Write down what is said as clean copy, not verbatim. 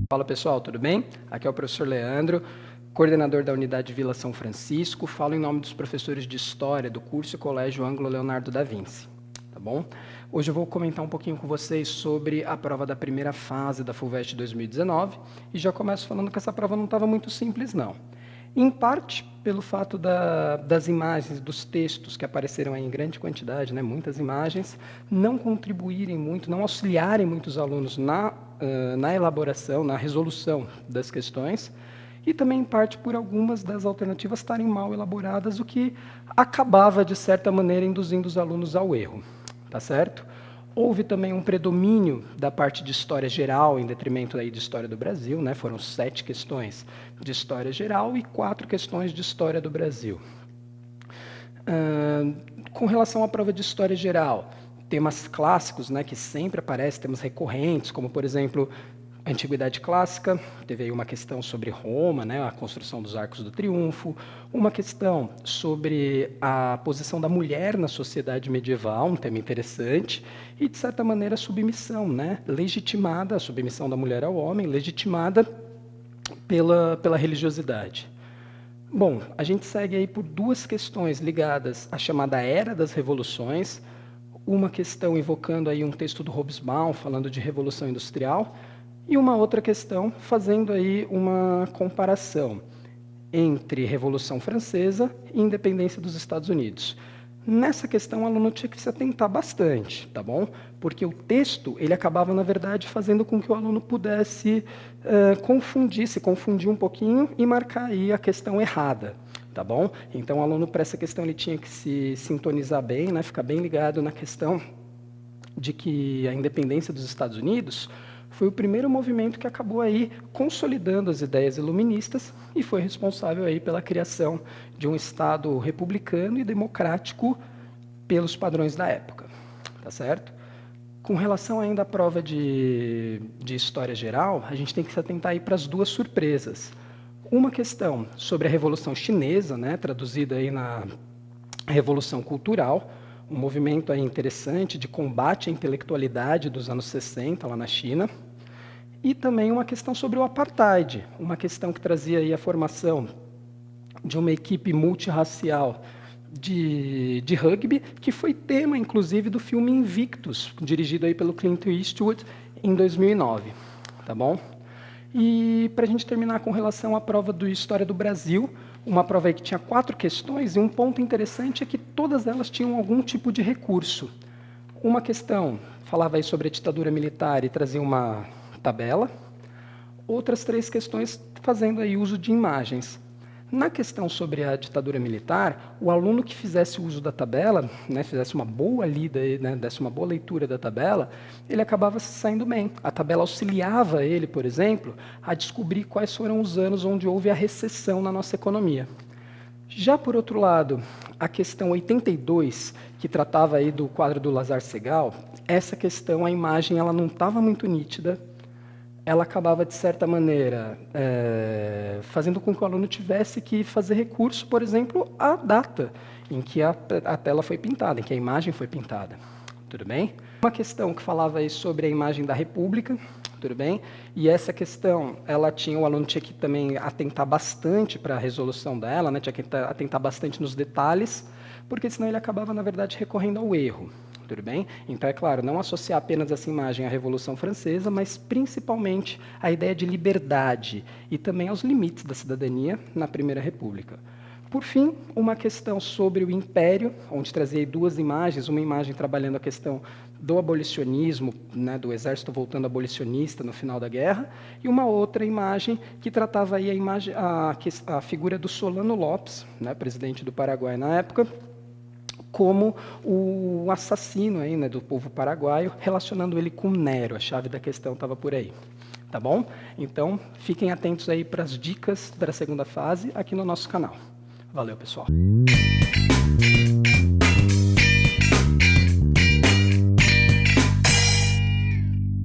Fala pessoal, tudo bem? Aqui é o professor Leandro, coordenador da unidade Vila São Francisco. Falo em nome dos professores de História do curso e Colégio Ângulo Leonardo da Vinci, tá bom? Hoje eu vou comentar um pouquinho com vocês sobre a prova da primeira fase da FUVEST 2019 e já começo falando que essa prova não estava muito simples, não. Em parte pelo fato das imagens, dos textos que apareceram aí em grande quantidade, né, muitas imagens, não contribuírem muito, não auxiliarem muitos alunos na elaboração, na resolução das questões, e também em parte por algumas das alternativas estarem mal elaboradas, o que acabava, de certa maneira, induzindo os alunos ao erro, tá certo? Houve também um predomínio da parte de História Geral, em detrimento aí de História do Brasil, né? Foram 7 questões de História Geral e 4 questões de História do Brasil. Com relação à prova de História Geral, temas clássicos, né, que sempre aparecem, temas recorrentes, como, por exemplo, Antiguidade Clássica, teve aí uma questão sobre Roma, né, a construção dos Arcos do Triunfo, uma questão sobre a posição da mulher na sociedade medieval, um tema interessante, e, de certa maneira, a submissão, né, legitimada, a submissão da mulher ao homem, legitimada pela religiosidade. Bom, a gente segue aí por 2 questões ligadas à chamada Era das Revoluções, uma questão evocando aí um texto do Hobsbawm, falando de Revolução Industrial, e uma outra questão fazendo aí uma comparação entre Revolução Francesa e independência dos Estados Unidos. Nessa questão, o aluno tinha que se atentar bastante, tá bom? Porque o texto, ele acabava, na verdade, fazendo com que o aluno pudesse se confundir um pouquinho e marcar aí a questão errada, tá bom? Então, o aluno, para essa questão, ele tinha que se sintonizar bem, né? Ficar bem ligado na questão de que a independência dos Estados Unidos foi o primeiro movimento que acabou aí consolidando as ideias iluministas e foi responsável aí pela criação de um Estado republicano e democrático pelos padrões da época, tá certo? Com relação ainda à prova de História Geral, a gente tem que se atentar aí para as 2 surpresas. Uma questão sobre a Revolução Chinesa, né, traduzida aí na Revolução Cultural, um movimento aí interessante de combate à intelectualidade dos anos 60, lá na China, e também uma questão sobre o apartheid, uma questão que trazia aí a formação de uma equipe multirracial de rugby, que foi tema, inclusive, do filme Invictus, dirigido aí pelo Clint Eastwood, em 2009, tá bom? E, para a gente terminar com relação à prova do História do Brasil, uma prova aí que tinha 4 questões, e um ponto interessante é que todas elas tinham algum tipo de recurso. Uma questão falava aí sobre a ditadura militar e trazia uma tabela, outras 3 questões fazendo aí uso de imagens. Na questão sobre a ditadura militar, o aluno que fizesse uso da tabela, né, fizesse uma boa lida, né, desse uma boa leitura da tabela, ele acabava se saindo bem. A tabela auxiliava ele, por exemplo, a descobrir quais foram os anos onde houve a recessão na nossa economia. Já por outro lado, a questão 82, que tratava aí do quadro do Lazar Segal, essa questão, a imagem ela não estava muito nítida, ela acabava, de certa maneira, fazendo com que o aluno tivesse que fazer recurso, por exemplo, à data em que a tela foi pintada, em que a imagem foi pintada. Tudo bem? Uma questão que falava aí sobre a imagem da República, tudo bem? E essa questão, o aluno tinha que também atentar bastante para a resolução dela, né? Tinha que atentar bastante nos detalhes, porque senão ele acabava, na verdade, recorrendo ao erro. Tudo bem? Então, é claro, não associar apenas essa imagem à Revolução Francesa, mas principalmente à ideia de liberdade e também aos limites da cidadania na Primeira República. Por fim, uma questão sobre o Império, onde trazia 2 imagens, uma imagem trabalhando a questão do abolicionismo, né, do exército voltando abolicionista no final da guerra, e uma outra imagem que tratava aí a figura do Solano Lopes, né, presidente do Paraguai na época, como o assassino aí, né, do povo paraguaio, relacionando ele com Nero. A chave da questão estava por aí. Tá bom? Então, fiquem atentos aí para as dicas da segunda fase aqui no nosso canal. Valeu, pessoal!